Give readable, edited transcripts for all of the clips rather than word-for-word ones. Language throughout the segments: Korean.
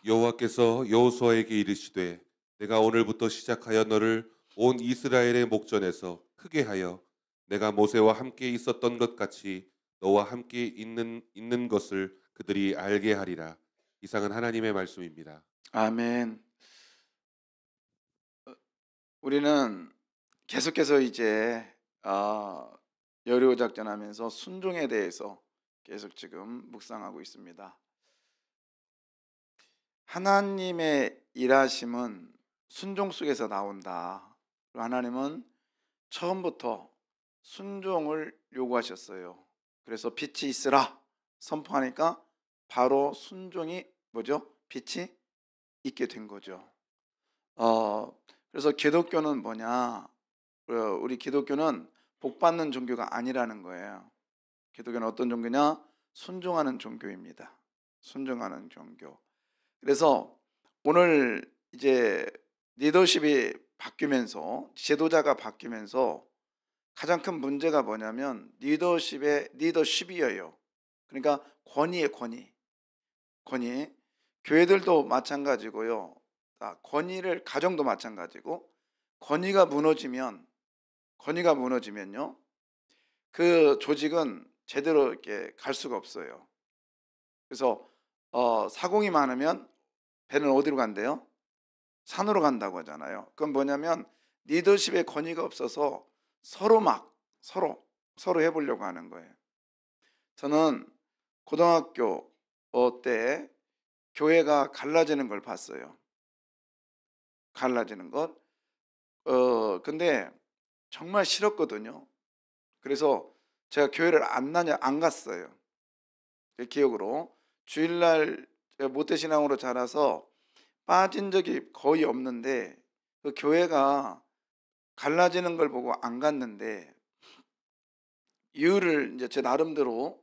여호와께서 여호수아에게 이르시되 내가 오늘부터 시작하여 너를 온 이스라엘의 목전에서 크게 하여 내가 모세와 함께 있었던 것 같이 너와 함께 있는 것을 그들이 알게 하리라. 이상은 하나님의 말씀입니다. 아멘. 우리는 계속해서 이제 여리고 작전하면서 순종에 대해서 계속 지금 묵상하고 있습니다. 하나님의 일하심은 순종 속에서 나온다. 하나님은 처음부터 순종을 요구하셨어요. 그래서 빛이 있으라 선포하니까 바로 순종이 뭐죠? 빛이 있게 된 거죠. 어, 그래서 기독교는 뭐냐? 우리 기독교는 복 받는 종교가 아니라는 거예요. 기독교는 어떤 종교냐? 순종하는 종교입니다. 순종하는 종교. 그래서 오늘 이제 리더십이 바뀌면서, 지도자가 바뀌면서 가장 큰 문제가 뭐냐면 리더십이에요. 그러니까 권위의 권위. 교회들도 마찬가지고요. 권위를, 가정도 마찬가지고, 권위가 무너지면요, 그 조직은 제대로 이렇게 갈 수가 없어요. 그래서 사공이 많으면 배는 어디로 간대요? 산으로 간다고 하잖아요. 그건 뭐냐면 리더십의 권위가 없어서 서로 해보려고 하는 거예요. 저는 고등학교 때 교회가 갈라지는 걸 봤어요. 갈라지는 것. 근데 정말 싫었거든요. 그래서 제가 교회를 안 갔어요. 그 기억으로. 주일날 제가 모태신앙으로 자라서 빠진 적이 거의 없는데, 그 교회가 갈라지는 걸 보고 안 갔는데, 이유를 이제 제 나름대로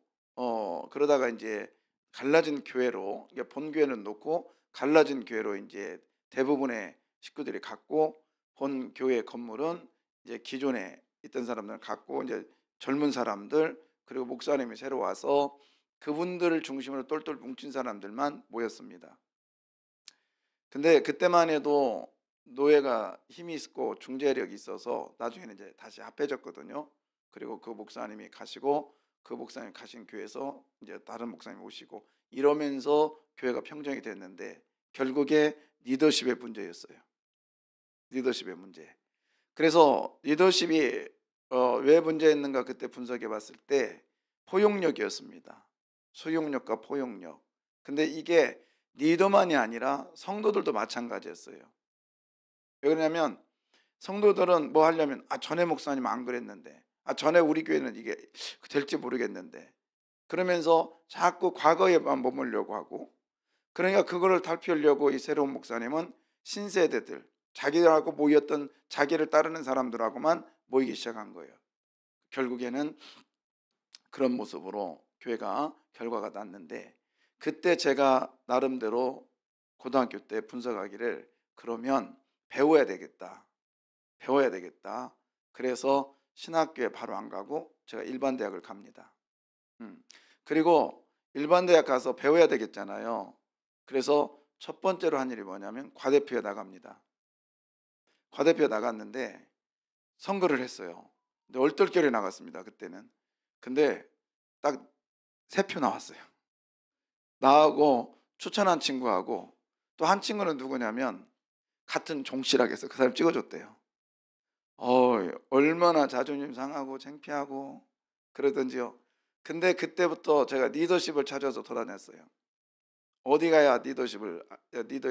그러다가 이제 갈라진 교회로, 그러니까 본 교회는 놓고 갈라진 교회로 이제 대부분의 식구들이 갔고, 본 교회 건물은 이제 기존에 있던 사람들은 갔고, 이제 젊은 사람들 그리고 목사님이 새로 와서 그분들을 중심으로 똘똘 뭉친 사람들만 모였습니다. 근데 그때만 해도 노예가 힘이 있고 중재력이 있어서 나중에는 이제 다시 합해졌거든요. 그리고 그 목사님이 가시고, 그 목사님 가신 교회에서 이제 다른 목사님 오시고, 이러면서 교회가 평정이 됐는데, 결국에 리더십의 문제였어요. 리더십의 문제. 그래서 리더십이 왜 문제였는가, 그때 분석해 봤을 때 포용력이었습니다. 소용력과 포용력. 근데 이게 리더만이 아니라 성도들도 마찬가지였어요. 왜 그러냐면 성도들은 뭐 하려면, 전에 목사님 안 그랬는데, 전에 우리 교회는 이게 될지 모르겠는데, 그러면서 자꾸 과거에만 머물려고 하고, 그러니까 그거를 탈피하려고 이 새로운 목사님은 신세대들, 자기들하고 모였던, 자기를 따르는 사람들하고만 모이기 시작한 거예요. 결국에는 그런 모습으로 교회가 결과가 났는데, 그때 제가 나름대로 고등학교 때 분석하기를, 그러면 배워야 되겠다. 그래서 신학교에 바로 안 가고 제가 일반 대학을 갑니다. 그리고 일반 대학 가서 배워야 되겠잖아요. 그래서 첫 번째로 한 일이 뭐냐면 과대표에 나갑니다. 과대표에 나갔는데 선거를 했어요. 근데 얼떨결에 나갔습니다, 그때는. 근데 딱 3표 나왔어요. 나하고 추천한 친구하고 또 한 친구는 누구냐면 같은 종실학에서 그 사람 찍어줬대요. 얼마나 자존심 상하고 창피하고 그러던지요. 근데 그때부터 제가 리더십을 찾아서 돌아다녔어요. 어디 가야 리더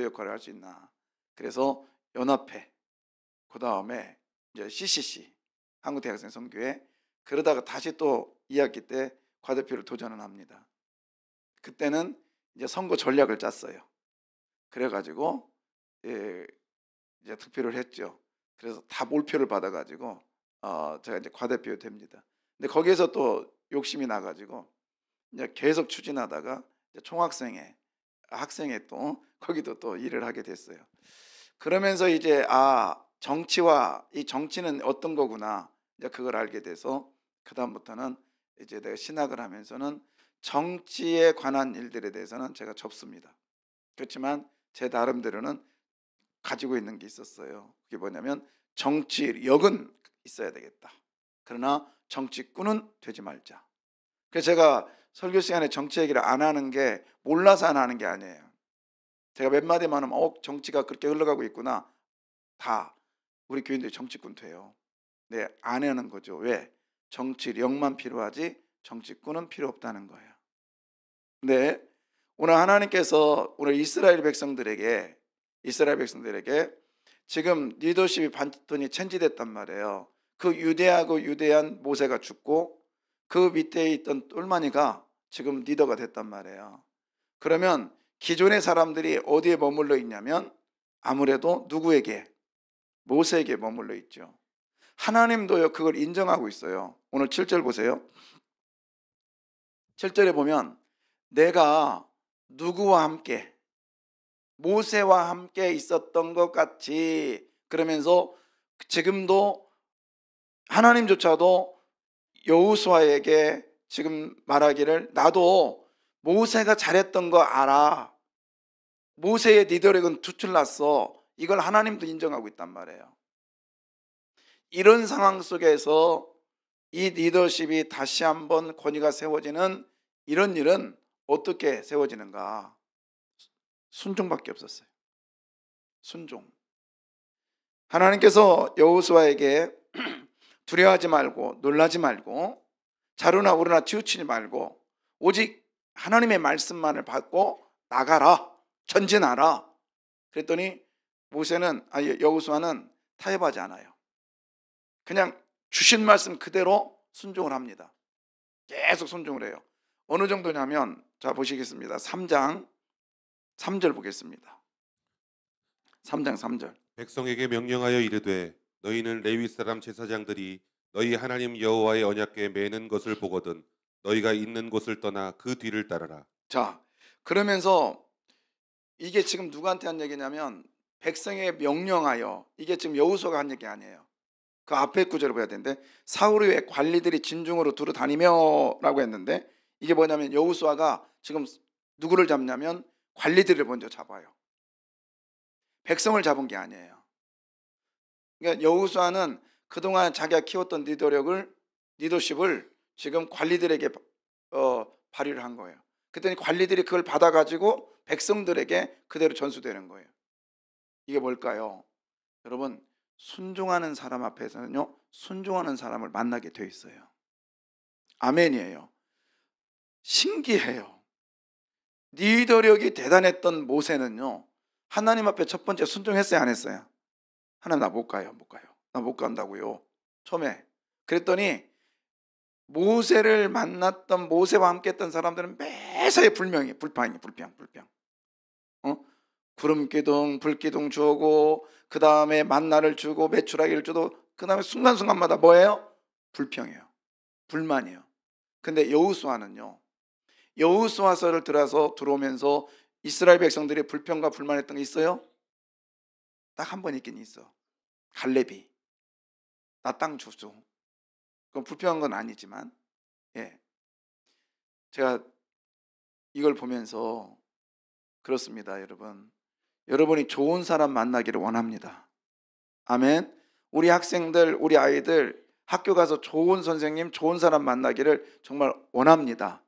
역할을 할 수 있나. 그래서 연합회, 그 다음에 이제 CCC, 한국대학생 선교회. 그러다가 다시 또 2학기 때 과대표를 도전을 합니다. 그때는 이제 선거 전략을 짰어요. 그래가지고 이제 투표를 했죠. 그래서 다 몰표를 받아가지고 제가 이제 과대표 됩니다. 근데 거기에서 또 욕심이 나가지고 이제 계속 추진하다가 이제 총학생회, 학생회 또 거기도 또 일을 하게 됐어요. 그러면서 이제 정치와 이 정치는 어떤 거구나, 이제 그걸 알게 돼서 그 다음부터는 이제 내가 신학을 하면서는 정치에 관한 일들에 대해서는 제가 접습니다. 그렇지만 제 나름대로는 가지고 있는 게 있었어요. 그게 뭐냐면 정치력은 있어야 되겠다. 그러나 정치꾼은 되지 말자. 그래서 제가 설교 시간에 정치 얘기를 안 하는 게 몰라서 안 하는 게 아니에요. 제가 몇 마디만 하면 정치가 그렇게 흘러가고 있구나. 다 우리 교인들이 정치꾼 돼요. 네, 안 하는 거죠. 왜? 정치력만 필요하지 정치꾼은 필요 없다는 거예요. 네, 오늘 하나님께서 오늘 이스라엘 백성들에게 지금 리더십이 반전이 체인지됐단 말이에요. 그 유대하고 유대한 모세가 죽고 그 밑에 있던 똘마니가 지금 리더가 됐단 말이에요. 그러면 기존의 사람들이 어디에 머물러 있냐면 아무래도 누구에게? 모세에게 머물러 있죠. 하나님도요 그걸 인정하고 있어요. 오늘 7절 보세요. 7절에 보면 내가 누구와 함께 모세와 함께 있었던 것 같이, 그러면서 지금도 하나님조차도 여호수아에게 지금 말하기를 나도 모세가 잘했던 거 알아. 모세의 리더력은 투철났어. 이걸 하나님도 인정하고 있단 말이에요. 이런 상황 속에서 이 리더십이 다시 한번 권위가 세워지는 이런 일은 어떻게 세워지는가? 순종밖에 없었어요. 순종. 하나님께서 여호수아에게 두려워하지 말고 놀라지 말고 자루나 우르나 치우치지 말고 오직 하나님의 말씀만을 받고 나가라, 전진하라. 그랬더니 여호수아는 타협하지 않아요. 그냥 주신 말씀 그대로 순종을 합니다. 계속 순종을 해요. 어느 정도냐면 자 보시겠습니다. 3장 3절 보겠습니다. 3장 3절. 백성에게 명령하여 이르되 너희는 레위 사람 제사장들이 너희 하나님 여호와의 언약궤에 매는 것을 보거든 너희가 있는 곳을 떠나 그 뒤를 따르라. 자, 그러면서 이게 지금 누구한테 한 얘기냐면 백성에게 명령하여, 이게 지금 여호수아가 한 얘기 아니에요. 그 앞에 구절을 봐야 되는데 사울의 관리들이 진중으로 두루 다니며 라고 했는데 이게 뭐냐면 여호수아가 지금 누구를 잡냐면 관리들을 먼저 잡아요. 백성을 잡은 게 아니에요. 그러니까 여호수아는 그동안 자기가 키웠던 리더십을 지금 관리들에게 발휘를 한 거예요. 그랬더니 관리들이 그걸 받아가지고 백성들에게 그대로 전수되는 거예요. 이게 뭘까요? 여러분, 순종하는 사람 앞에서는요 순종하는 사람을 만나게 돼 있어요. 아멘이에요. 신기해요. 리더력이 대단했던 모세는요 하나님 앞에 첫 번째 순종했어요, 안 했어요? 하나님 나 못 가요. 나 못 간다고요. 처음에 그랬더니 모세를 만났던, 모세와 함께 했던 사람들은 매사에 불평. 구름기둥 불기둥 주고 그 다음에 만나를 주고 메추라기를 주고 그 다음에 순간순간마다 뭐예요? 불평이에요. 불만이에요. 근데 여호수아는요, 여호수아서를 들어오면서 이스라엘 백성들이 불평과 불만했던 게 있어요? 딱 한 번 있긴 있어. 갈렙이 나 땅 주소. 그건 불평한 건 아니지만, 제가 이걸 보면서 그렇습니다. 여러분이 좋은 사람 만나기를 원합니다. 아멘. 우리 학생들, 우리 아이들 학교 가서 좋은 선생님, 좋은 사람 만나기를 정말 원합니다.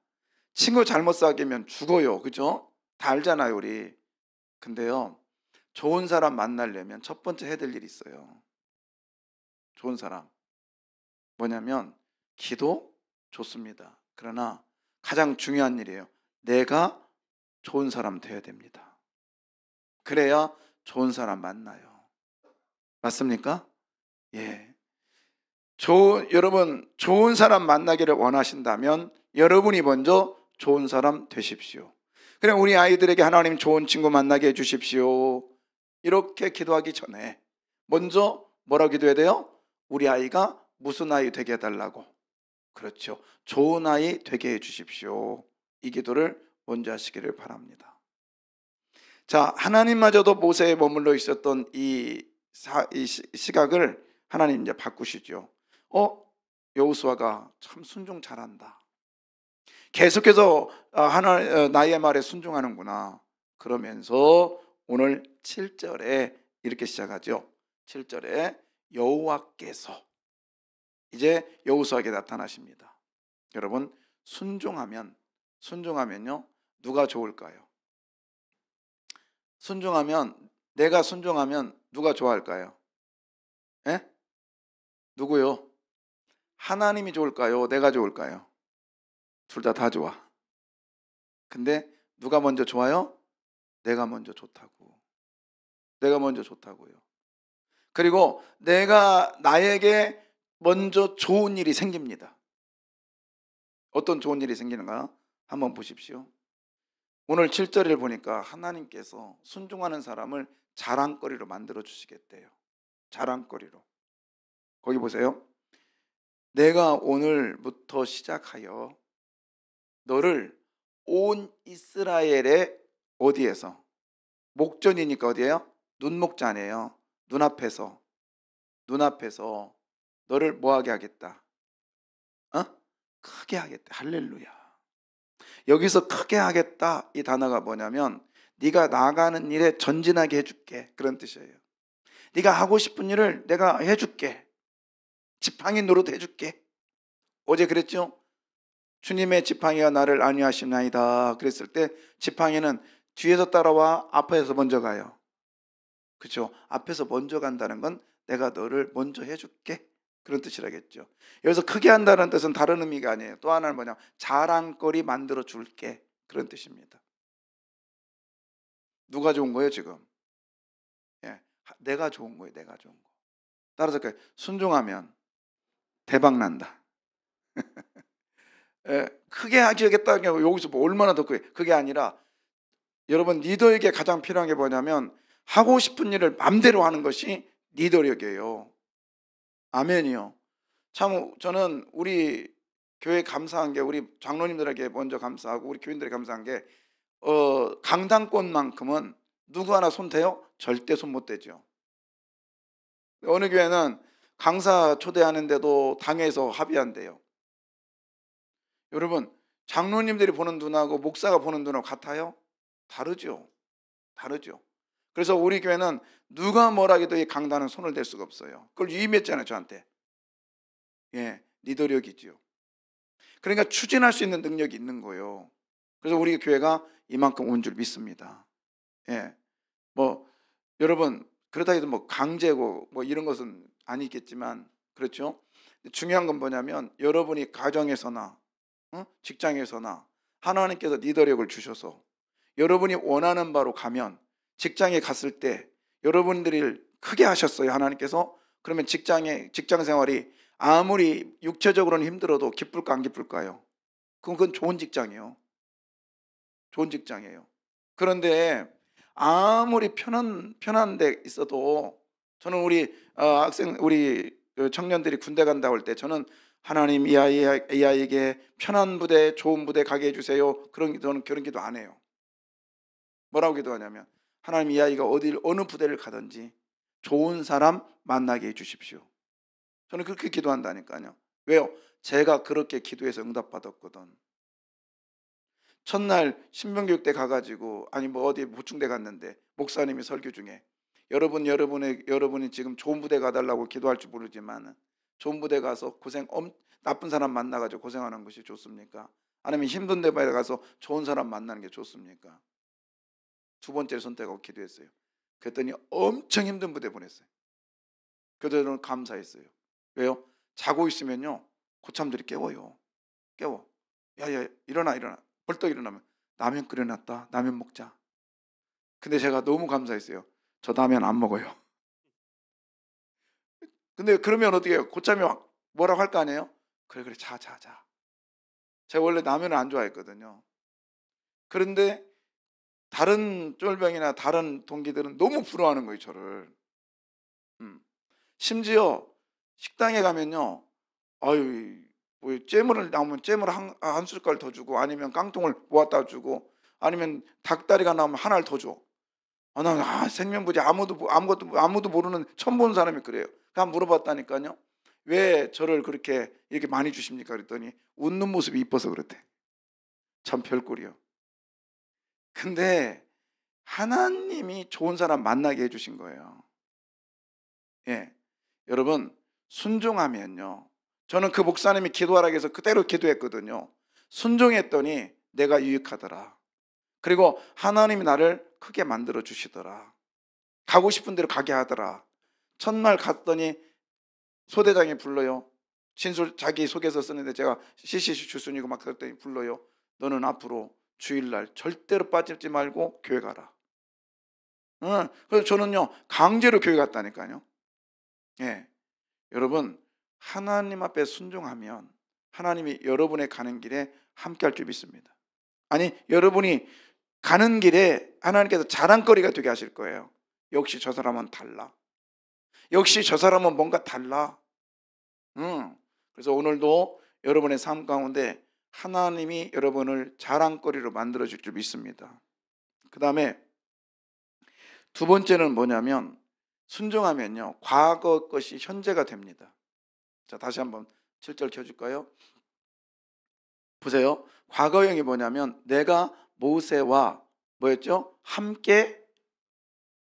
친구 잘못 사귀면 죽어요. 그죠? 다 알잖아요, 우리. 근데요, 좋은 사람 만나려면 첫 번째 해야 될 일이 있어요. 좋은 사람. 뭐냐면 기도 좋습니다. 그러나 가장 중요한 일이에요. 내가 좋은 사람 되어야 됩니다. 그래야 좋은 사람 만나요. 맞습니까? 예. 여러분, 좋은 사람 만나기를 원하신다면 여러분이 먼저 좋은 사람 되십시오. 그냥 우리 아이들에게 하나님 좋은 친구 만나게 해주십시오. 이렇게 기도하기 전에 먼저 뭐라고 기도해야 돼요? 우리 아이가 무슨 아이 되게 해달라고. 그렇죠. 좋은 아이 되게 해주십시오. 이 기도를 먼저 하시기를 바랍니다. 자, 하나님마저도 모세에 머물러 있었던 이 시각을 하나님 이제 바꾸시죠. 여호수아가 참 순종 잘한다. 계속해서 나의 말에 순종하는구나. 그러면서 오늘 7절에 이렇게 시작하죠. 7절에 여호와께서 이제 여호수아에게 나타나십니다. 여러분 순종하면요 누가 좋을까요? 내가 순종하면 누가 좋아할까요? 예? 누구요? 하나님이 좋을까요? 내가 좋을까요? 둘 다 좋아. 근데 누가 먼저 좋아요? 내가 먼저 좋다고. 내가 먼저 좋다고요. 그리고 나에게 먼저 좋은 일이 생깁니다. 어떤 좋은 일이 생기는가? 한번 보십시오. 오늘 7절을 보니까 하나님께서 순종하는 사람을 자랑거리로 만들어 주시겠대요. 자랑거리로. 거기 보세요. 내가 오늘부터 시작하여 너를 온 이스라엘의 어디에서? 목전이니까 어디예요? 눈목자네요. 눈앞에서 너를 뭐하게 하겠다? 크게 하겠다. 할렐루야. 여기서 크게 하겠다 이 단어가 뭐냐면 네가 나가는 일에 전진하게 해줄게, 그런 뜻이에요. 네가 하고 싶은 일을 내가 해줄게. 지팡이 노릇 해줄게. 어제 그랬죠? 주님의 지팡이가 나를 안위하시나이다 그랬을 때 지팡이는 뒤에서 따라와, 앞에서 먼저 가요. 그렇죠? 앞에서 먼저 간다는 건 내가 너를 먼저 해줄게, 그런 뜻이라겠죠. 여기서 크게 한다는 뜻은 다른 의미가 아니에요. 또 하나는 뭐냐, 자랑거리 만들어 줄게, 그런 뜻입니다. 누가 좋은 거예요 지금? 예, 내가 좋은 거예요. 내가 좋은 거. 따라서 순종하면 대박 난다. 예, 크게 하겠다는 게 여기서 뭐 얼마나 더 크게, 그게 아니라 여러분 리더에게 가장 필요한 게 뭐냐면 하고 싶은 일을 맘대로 하는 것이 리더력이에요. 아멘이요. 참 저는 우리 교회 감사한 게, 우리 장로님들에게 먼저 감사하고 우리 교인들에게 감사한 게 강당권만큼은 누구 하나 손 대요? 절대 손 못 대죠. 어느 교회는 강사 초대하는데도 당에서 합의한대요. 여러분 장로님들이 보는 눈하고 목사가 보는 눈하고 같아요? 다르죠. 그래서 우리 교회는 누가 뭐라 해도 이 강단은 손을 댈 수가 없어요. 그걸 유임했잖아요 저한테. 예, 리더력이죠. 그러니까 추진할 수 있는 능력이 있는 거예요. 그래서 우리 교회가 이만큼 온 줄 믿습니다. 예, 뭐 여러분 그렇다 해도 뭐 강제고 뭐 이런 것은 아니겠지만, 그렇죠? 중요한 건 뭐냐면 여러분이 가정에서나 직장에서나 하나님께서 리더력을 주셔서 여러분이 원하는 바로 가면, 직장에 갔을 때 여러분들이 크게 하셨어요 하나님께서. 그러면 직장 생활이 아무리 육체적으로는 힘들어도 기쁠까 안 기쁠까요? 그건 좋은 직장이에요. 그런데 아무리 편한 데 있어도, 저는 우리 우리 청년들이 군대 간다고 할 때 저는 하나님 이 아이에게 편한 부대, 좋은 부대 가게 해주세요. 저는 그런 기도 안 해요. 뭐라고 기도하냐면 하나님 이 아이가 어느 부대를 가든지 좋은 사람 만나게 해주십시오. 저는 그렇게 기도한다니까요. 왜요? 제가 그렇게 기도해서 응답받았거든. 첫날 신병교육 때 가가지고 뭐 어디 보충대 갔는데 목사님이 설교 중에 여러분이 지금 좋은 부대 가달라고 기도할 줄 모르지만 좋은 부대 가서 나쁜 사람 만나가지고 고생하는 것이 좋습니까? 아니면 힘든 데 가서 좋은 사람 만나는 게 좋습니까? 두 번째를 선택하고 기도했어요. 그랬더니 엄청 힘든 부대 보냈어요. 그들은 감사했어요. 왜요? 자고 있으면요 고참들이 깨워요. 야야 일어나. 벌떡 일어나면 라면 끓여놨다. 라면 먹자. 근데 제가 너무 감사했어요. 저 라면 안 먹어요. 근데 그러면 어떻게 해요? 고참이 뭐라고 할 거 아니에요? 그래 자. 제가 원래 라면을 안 좋아했거든요. 그런데 다른 쫄병이나 다른 동기들은 너무 부러워하는 거예요 저를. 심지어 식당에 가면요, 아유 뭐 잼을 나오면 잼을 한 숟갈 더 주고, 아니면 깡통을 모았다 주고, 아니면 닭다리가 나오면 하나를 더 줘. 나 생명부지 아무도 모르는 처음 본 사람이 그래요. 그냥 물어봤다니까요. 왜 저를 그렇게 이렇게 많이 주십니까? 그랬더니 웃는 모습이 이뻐서 그렇대. 참 별꼴이요. 근데 하나님이 좋은 사람 만나게 해주신 거예요. 예, 여러분 순종하면요. 저는 그 목사님이 기도하라고 해서 그대로 기도했거든요. 순종했더니 내가 유익하더라. 그리고 하나님이 나를 크게 만들어 주시더라. 가고 싶은 대로 가게 하더라. 첫날 갔더니 소대장이 불러요. 신술 자기 소개서 쓰는데 제가 CCC 출신이고 막 그랬더니 불러요. 너는 앞으로 주일날 절대로 빠지지 말고 교회 가라. 응. 그래서 저는요 강제로 교회 갔다니까요. 예, 여러분 하나님 앞에 순종하면 하나님이 여러분의 가는 길에 함께할 줄 믿습니다. 아니 여러분이 가는 길에 하나님께서 자랑거리가 되게 하실 거예요. 역시 저 사람은 달라. 역시 저 사람은 뭔가 달라. 그래서 오늘도 여러분의 삶 가운데 하나님이 여러분을 자랑거리로 만들어 줄 줄 믿습니다. 그 다음에 두 번째는 뭐냐면 순종하면요 과거 것이 현재가 됩니다. 자, 다시 한번 7절 켜줄까요? 보세요. 과거형이 뭐냐면 내가 모세와 뭐였죠? 함께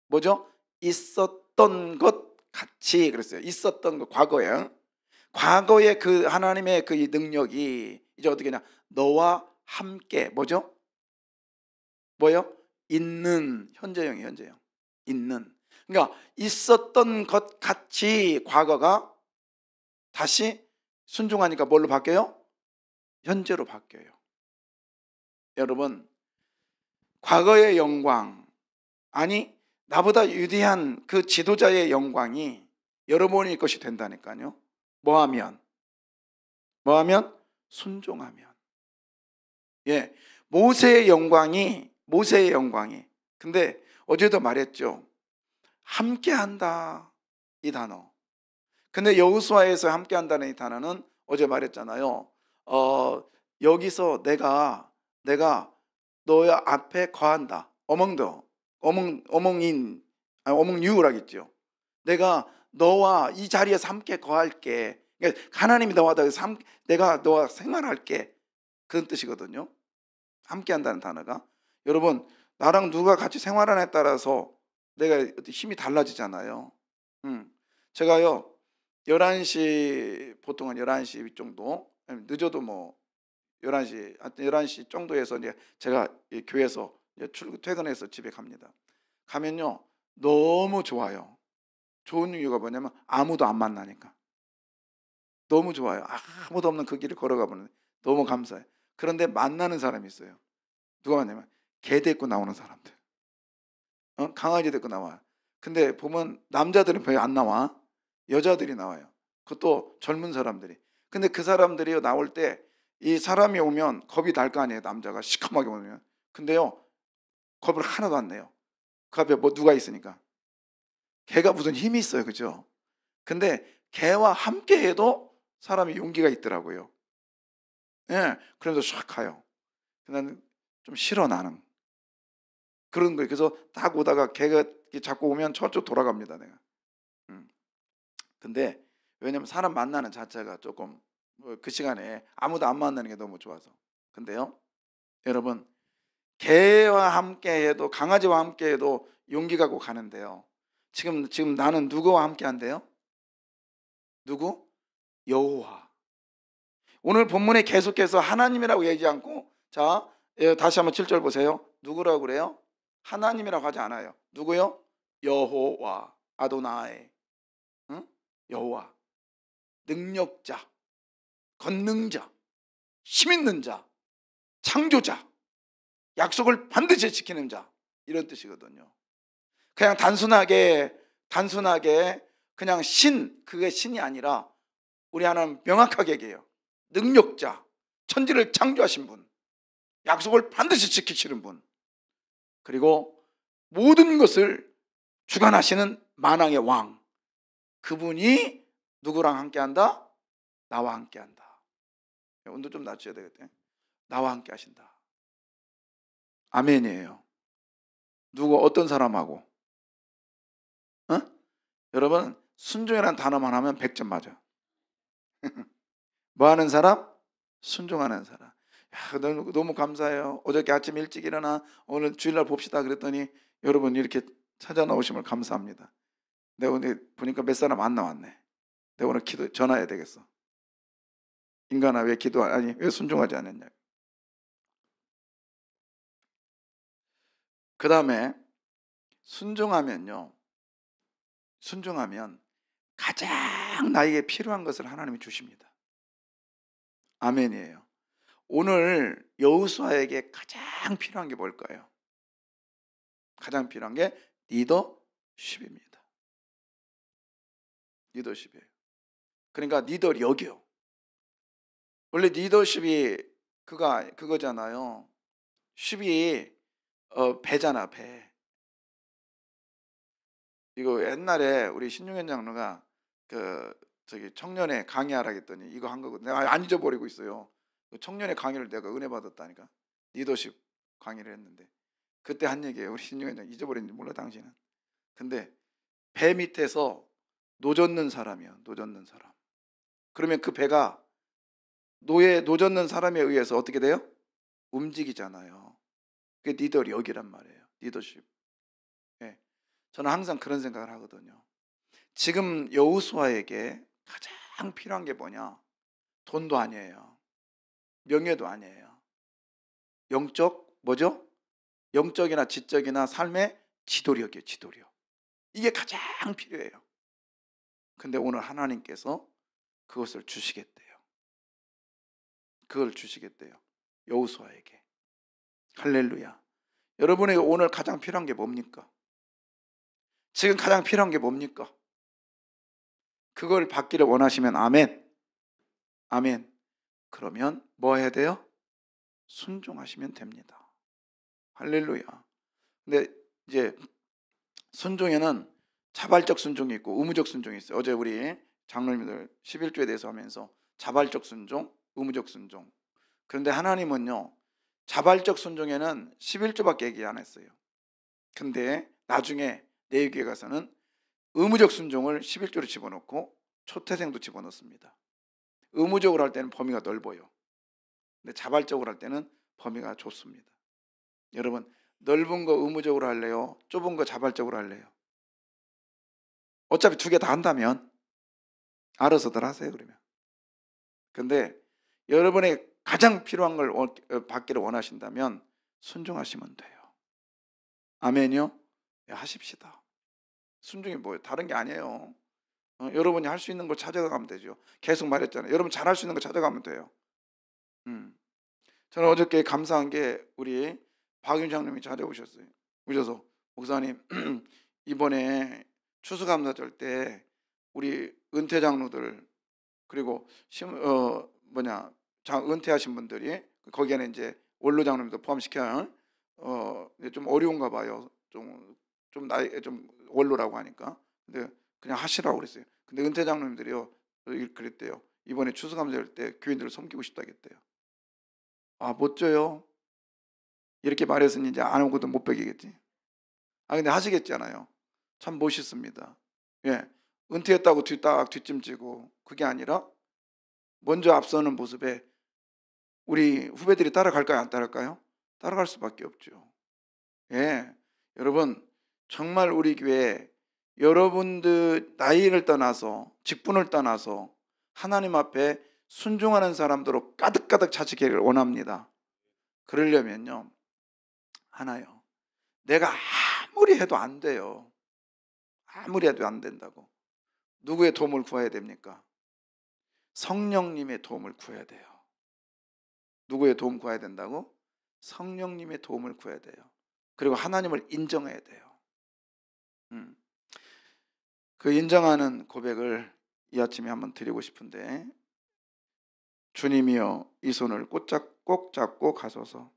뭐죠? 있었던 것 같이 그랬어요. 있었던 것 과거형. 과거의 그 하나님의 그 능력이 이제 어떻게 하냐? 너와 함께 뭐죠? 뭐요? 있는 현재형이에요. 현재형. 있는. 그러니까 있었던 것 같이 과거가 다시 순종하니까 뭘로 바뀌어요? 현재로 바뀌어요. 여러분 과거의 영광 아니 나보다 위대한 그 지도자의 영광이 여러분의 것이 된다니까요. 뭐하면 순종하면. 예, 모세의 영광이 근데 어제도 말했죠. 함께한다 이 단어. 근데 여호수아에서 함께한다는 이 단어는 어제 말했잖아요. 여기서 내가 너의 앞에 거한다. 어몽유라겠죠. 내가 너와 이 자리에서 함께 거할게. 그러니까 하나님이 너와 내가 너와 생활할게. 그런 뜻이거든요. 함께한다는 단어가. 여러분 나랑 누가 같이 생활하냐에 따라서 내가 힘이 달라지잖아요. 제가요 11시 보통은 11시 정도 늦어도 뭐 11시 정도에서 이제 제가 이 교회에서 퇴근해서 집에 갑니다. 가면요 너무 좋아요. 좋은 이유가 뭐냐면 아무도 안 만나니까 너무 좋아요. 아무도 없는 그 길을 걸어가 보는 너무 감사해요. 그런데 만나는 사람이 있어요. 누가 만나면 개 데리고 나오는 사람들, 강아지 데리고 나와. 근데 보면 남자들은 별로 안 나와. 여자들이 나와요. 그것도 젊은 사람들이. 근데 그 사람들이 나올 때 이 사람이 오면 겁이 날 거 아니에요. 남자가 시커멓게 오면. 근데요 겁을 하나도 안 내요. 그 앞에 뭐 누가 있으니까. 개가 무슨 힘이 있어요, 그죠? 근데 개와 함께 해도 사람이 용기가 있더라고요. 예, 그러면서 샥 가요. 나는 좀 싫어 나는. 그런 거예요. 그래서 딱 오다가 개가 자꾸 오면 저쪽 돌아갑니다, 내가. 근데 왜냐면 사람 만나는 자체가 조금 그 시간에 아무도 안 만나는 게 너무 좋아서. 근데요, 여러분 개와 함께 해도 강아지와 함께 해도 용기 갖고 가는데요. 지금 나는 누구와 함께 한대요? 누구? 여호와. 오늘 본문에 계속해서 하나님이라고 얘기하지 않고 자, 다시 한번 7절 보세요. 누구라고 그래요? 하나님이라고 하지 않아요. 누구요? 여호와, 아도나이. 응? 여호와. 능력자, 권능자, 힘있는 자, 창조자, 약속을 반드시 지키는 자, 이런 뜻이거든요. 그냥 단순하게 그냥 그게 신이 아니라 우리 하나님 명확하게 얘기해요. 능력자, 천지를 창조하신 분, 약속을 반드시 지키시는 분, 그리고 모든 것을 주관하시는 만왕의 왕, 그분이 누구랑 함께한다? 나와 함께한다. 온도 좀 낮춰야 되겠대. 나와 함께 하신다. 아멘이에요. 누구 어떤 사람하고? 여러분 순종이라는 단어만 하면 100점 맞아. 뭐 하는 사람? 순종하는 사람. 너무 감사해요. 어저께 아침 일찍 일어나 오늘 주일날 봅시다 그랬더니 여러분 이렇게 찾아 나오심을 감사합니다. 내가 오늘 보니까 몇 사람 안 나왔네. 내가 오늘 전화해야 되겠어. 인간아 왜 왜 순종하지 않았냐. 그 다음에 순종하면 가장 나에게 필요한 것을 하나님이 주십니다. 아멘이에요. 오늘 여호수아에게 가장 필요한 게 뭘까요? 가장 필요한 게 리더십입니다. 리더십이에요. 그러니까 리더력이요. 원래 리더십이 그거잖아요. 십이 배잖아, 배. 이거 옛날에 우리 신중현 장로가 청년회 강의하라 했더니 이거 한 거거든요. 내가 안 잊어버리고 있어요. 그 청년회 강의를 내가 은혜 받았다니까. 리더십 강의를 했는데 그때 한 얘기예요. 우리 신중현 장 잊어버렸는지 몰라 당신은. 근데 배 밑에서 노젓는 사람이요. 노젓는 사람. 그러면 그 배가 노젓는 사람에 의해서 어떻게 돼요? 움직이잖아요. 그게 리더력이란 말이에요. 리더십. 예. 저는 항상 그런 생각을 하거든요. 지금 여호수아에게 가장 필요한 게 뭐냐? 돈도 아니에요. 명예도 아니에요. 뭐죠? 영적이나 지적이나 삶의 지도력이에요. 지도력. 이게 가장 필요해요. 근데 오늘 하나님께서 그것을 주시겠대요. 그걸 주시겠대요. 여호수아에게. 할렐루야. 여러분에게 오늘 가장 필요한 게 뭡니까? 지금 가장 필요한 게 뭡니까? 그걸 받기를 원하시면 아멘. 아멘. 그러면 뭐 해야 돼요? 순종하시면 됩니다. 할렐루야. 근데 이제 순종에는 자발적 순종이 있고 의무적 순종이 있어요. 어제 우리 장로님들 11조에 대해서 하면서 자발적 순종, 의무적 순종. 그런데 하나님은요, 자발적 순종에는 11조밖에 얘기 안 했어요. 근데 나중에 내일교회 가서는 의무적 순종을 11조로 집어넣고 초태생도 집어넣습니다. 의무적으로 할 때는 범위가 넓어요. 근데 자발적으로 할 때는 범위가 좁습니다. 여러분, 넓은 거 의무적으로 할래요? 좁은 거 자발적으로 할래요? 어차피 두 개 다 한다면 알아서들 하세요. 그러면. 근데 여러분의 가장 필요한 걸 받기를 원하신다면 순종하시면 돼요. 아멘이요? 네, 하십시다. 순종이 뭐예요? 다른 게 아니에요. 여러분이 할 수 있는 걸 찾아가면 되죠. 계속 말했잖아요. 여러분 잘할 수 있는 걸 찾아가면 돼요. 저는 어저께 감사한 게 우리 박윤 장님이 찾아오셨어요. 오셔서 목사님 이번에 추수감사절 때 우리 은퇴 장로들 그리고 은퇴하신 분들이 거기에는 이제 원로 장로님도 포함시켜야 좀 어려운가 봐요. 좀 나이 좀 원로라고 하니까. 근데 그냥 하시라고 그랬어요. 근데 은퇴 장로님들이요 그랬대요. 이번에 추수감사절 때 교인들을 섬기고 싶다겠대요. 아, 멋져요. 이렇게 말해서는 이제 아무것도 못 배기겠지. 근데 하시겠잖아요. 참 멋있습니다. 예, 은퇴했다고 뒷짐지고 그게 아니라 먼저 앞서는 모습에 우리 후배들이 따라갈까요? 안 따라갈까요? 따라갈 수밖에 없죠. 예, 여러분 정말 우리 교회 여러분들 나이를 떠나서 직분을 떠나서 하나님 앞에 순종하는 사람들로 가득가득 차시기를 원합니다. 그러려면요 하나요. 내가 아무리 해도 안 돼요. 아무리 해도 안 된다고. 누구의 도움을 구해야 됩니까? 성령님의 도움을 구해야 돼요. 누구의 도움 구해야 된다고? 성령님의 도움을 구해야 돼요. 그리고 하나님을 인정해야 돼요. 그 인정하는 고백을 이 아침에 한번 드리고 싶은데, 주님이여 이 손을 꼭 잡고 가소서.